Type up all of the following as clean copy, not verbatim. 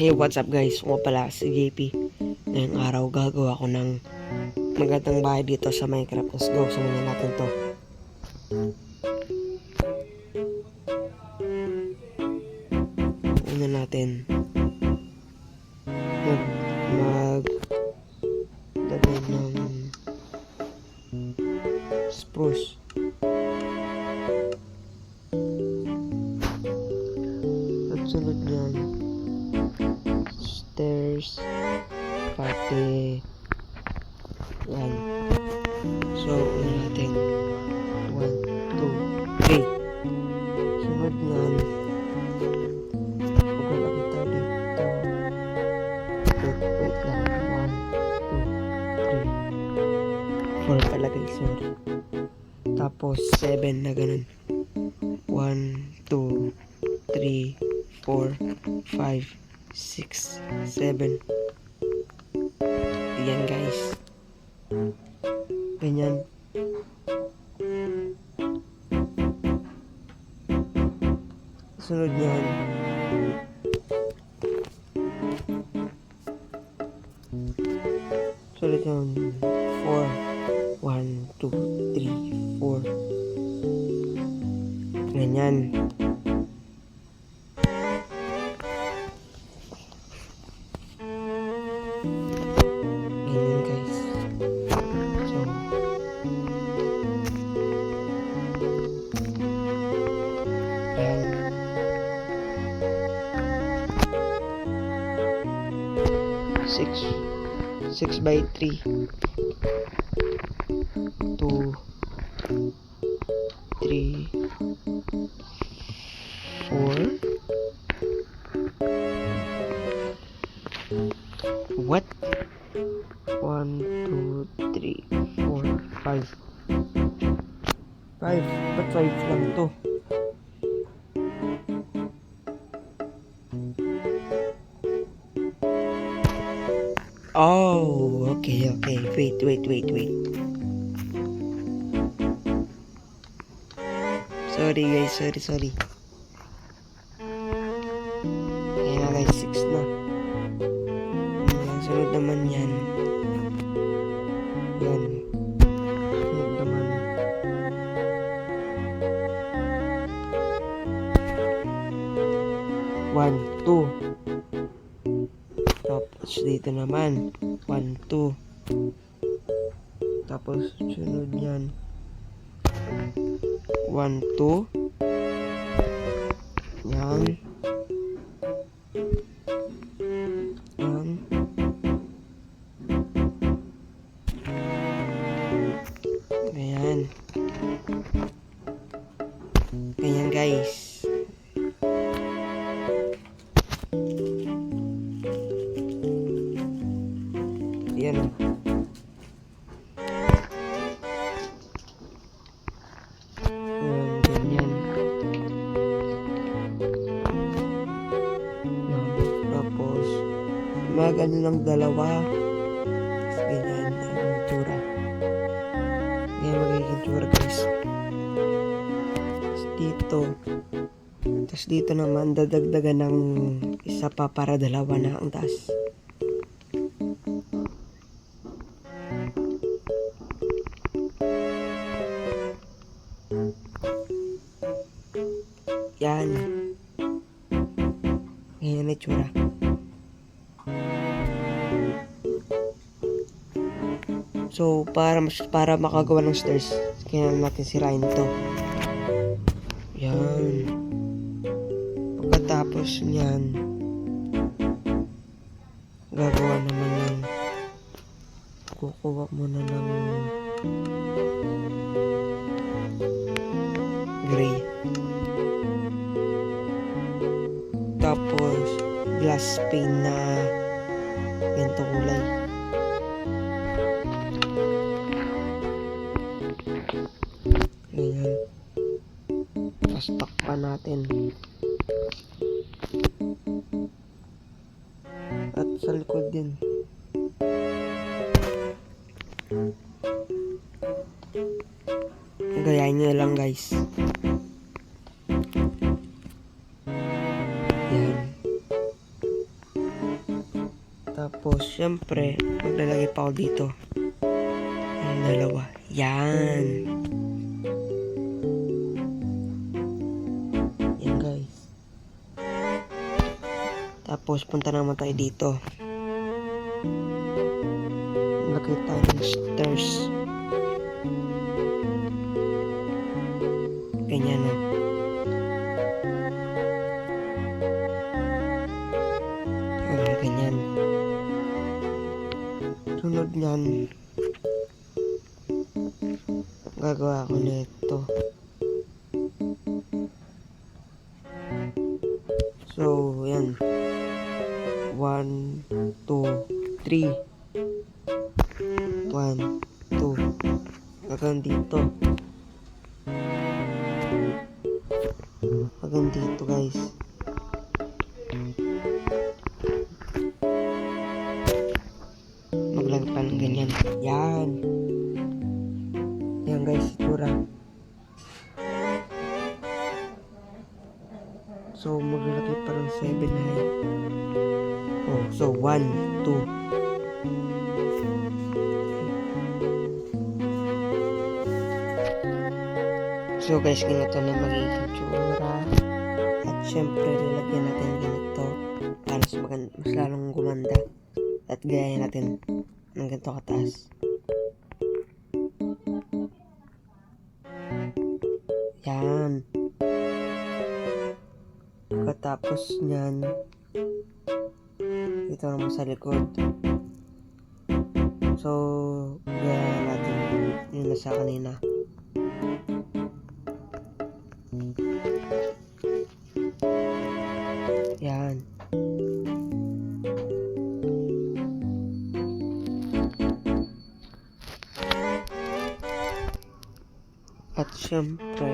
Hey, what's up guys? Ako pala si JP. Ngayong araw gagawa ko ng magandang bahay dito sa Minecraft. Let's go, simulan natin to. Una natin lagay ng spruce. At sunod niyan stairs, pati yan. So una natin 1, 2, 3. Sunod niyan maglalagay tayo dito. Wait lang, 1, 2, 3, 4 palagay, sorry. Tapos 7 na ganun. 1, 2, 3, 4, 5, 6, 7. Ayan guys. Ganyan. Sunod yan. Sunod yan. 4. 1, 2, 3, 4. Ganyan. Ganyan guys. So yan. 6 by 3. 2, 3, 4. What? 1, 2, 3, 4, 5. 5? Ba't 5 lang to? Oh, okay. Wait. Sorry guys, sorry. Kaya na guys, 6 na. Sunod naman yan. Yan. Sunod naman. One, 2. Tapos dito naman 1, 2. Tapos sunod yan 1, 2. Yan. Ganyan guys. Yan. Ganyan. Tapos mga ganun lang dalawa. Tapos ganyan ang itsura. Ganyan magiging itsura guys. Tapos dito naman dadagdagan ng isa pa para dalawa na ang taas. Yan. Ganyan na itsura. So para makagawa ng stairs, kailangan natin sirain to. Yan. Pagkatapos niyan, gagawa naman ng kukuha muna ng gray. Tapos glass pane na ganito kulay. Ganyan. Tapos takpan natin. At sa likod din. Gayahin nyo lang guys. Yan. Tapos, syempre, maglalagay pa ako dito. Ang dalawa. Yan. Yan, guys. Tapos, punta naman tayo dito. Lagay tayo ng stairs. Ganyan na. Ganyan. Sunod niyan, gagawa ko nito. So, yan. 1, 2, 3. 1, 2. Hanggang dito. Hanggang dito, guys. Maglagay pa ng ganyan. Yan. Yan, guys, itsura. So, maglalagay pa ng 7 high. Oh, so 1, 2. So, guys, ganito na magiging itsura. At syempre, lalagyan natin ganito para mas lalong gumanda. At gayahin natin ng ganito kataas. Yan. Pagkatapos nyan, ito naman sa likod. So, gayahin natin yung nasa kanina. Yan. At syempre,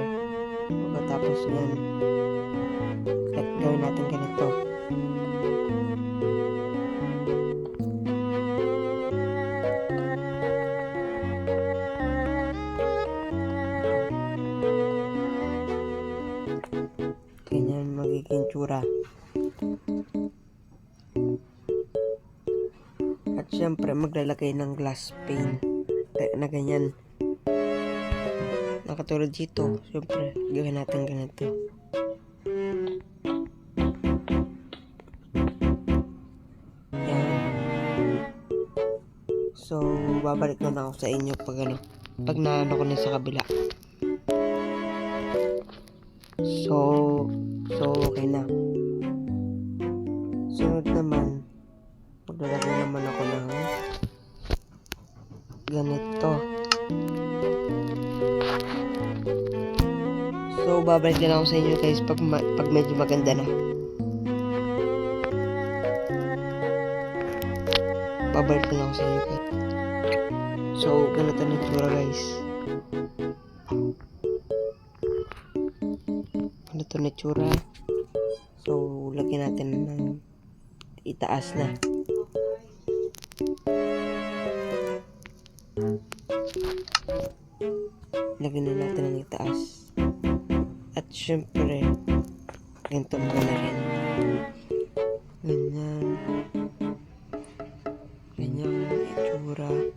pagkatapos yan, gawin natin ganito. Ganyan magiging tsura. At syempre, maglalagay ng glass pane na ganyan. Nakatulad dito, syempre, gawin natin ganito. Yan. So, babalik na ako sa inyo pag naano ko na sa kabila. So, okay na. Sunod naman, maglalagay naman ako ng ganito. So, babalik din ako sa inyo guys pag medyo maganda na. Babalik din ako sa inyo guys. So, ganito na itsura guys. Ganito na itsura. So, lagyan natin ng itaas na. Lagyan na natin ng itaas. At syempre, ganito mo na rin. Ganyan. Ganyan ang itsura.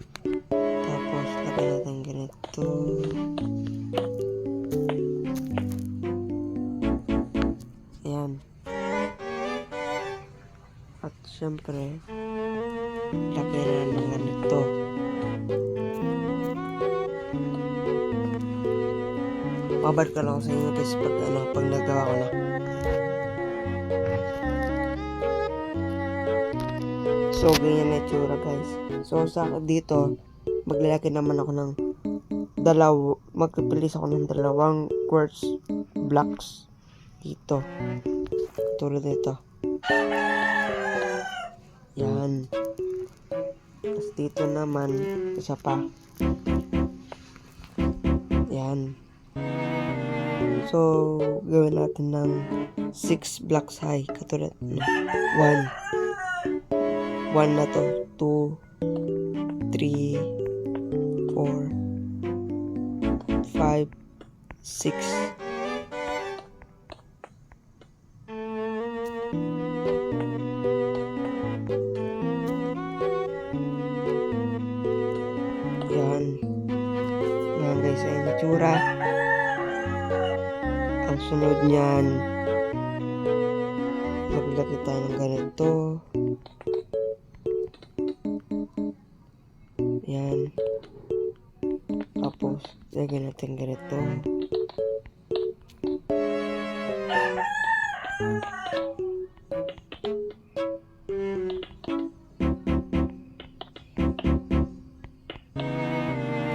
Tapos, lagyan natin ganito. Ayan. At syempre, lagyan na ng ganito. Babalik ka lang ako sa inyo guys pag nagawa ko na. So, ganyan na itsura guys. So, dito, maglalagay naman ako ng magpipilis ako ng 2 quartz blocks dito. Tulad dito. Yan. Tapos dito naman, isa pa. Yan. So, gawin natin ng 6 blocks high. Katulad na 1 na to. 2 3 4 5 6. itsura. Ang sunod niyan, maglagay tayo ng ganito. Yan. Tapos, lagyan natin ganito.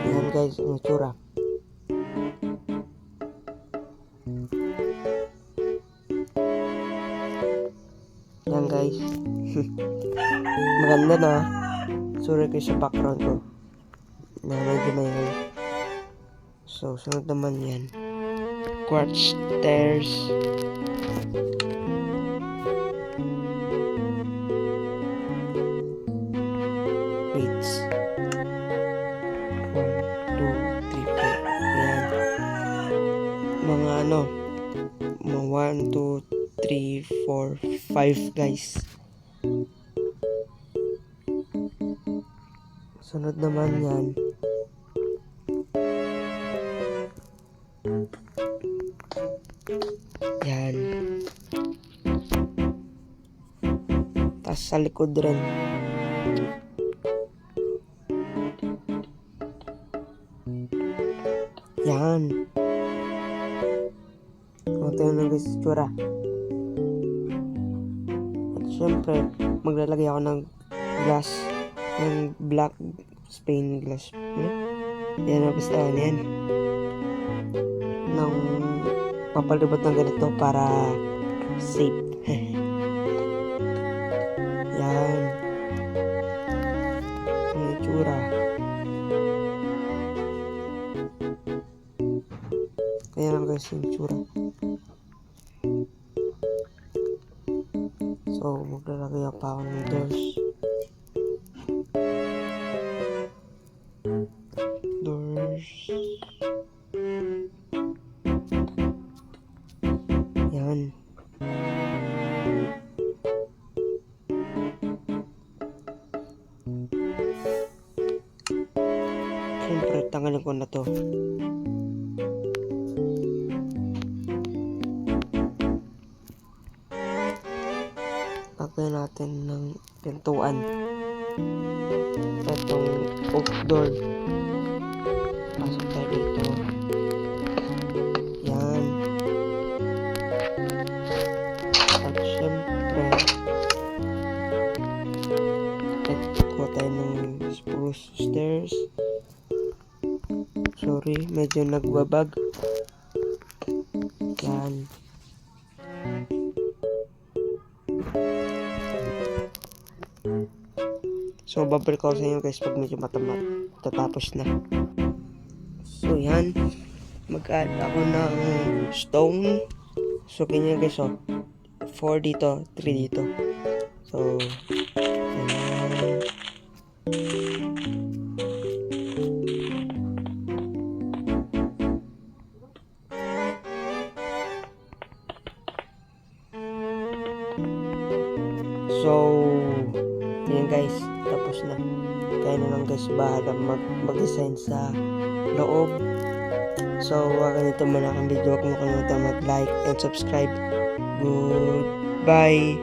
Yan guys, ang itsura. Yan guys. Maganda na. Sorry kayo sa background ko. Na medyo maingay. So, sunod naman yan. Quartz stairs. Weights. 1, 2, 3, 4. Yan. Mga ano. Mga 1, 2, 3, 4, 5 guys. Sunod naman yan. Yan. Tapos sa likod rin. Yan. Ito yung guys itsura. At syempre, maglalagay ako ng glass. Ng black Spain glass. Yan ang basta yan. Nang papalibot ng ganito para safe. Yan. Ang itsura. Kaya lang guys yung itsura. So, maglalagay pa ako ng doors. Yan. Siyempre, tanggalin ko na to. Lagyan natin ng pintuan. Itong oak door. Pasok tayo dito. Yan. At syempre, kuha tayo ng spruce stairs. Sorry, medyo nagbabag. Yan. So, babalik ako sa inyo guys pag medyo tatapos na. So, yan. Mag-add ako ng stone. So, ganyan guys, oh. 4 dito, 3 dito. So, yan. So, yan guys, tapos na. Kaya na lang guys, bahala mag-design sa loob. So, ganito muna ang video. Kung kalimutan mag-like and subscribe. Goodbye.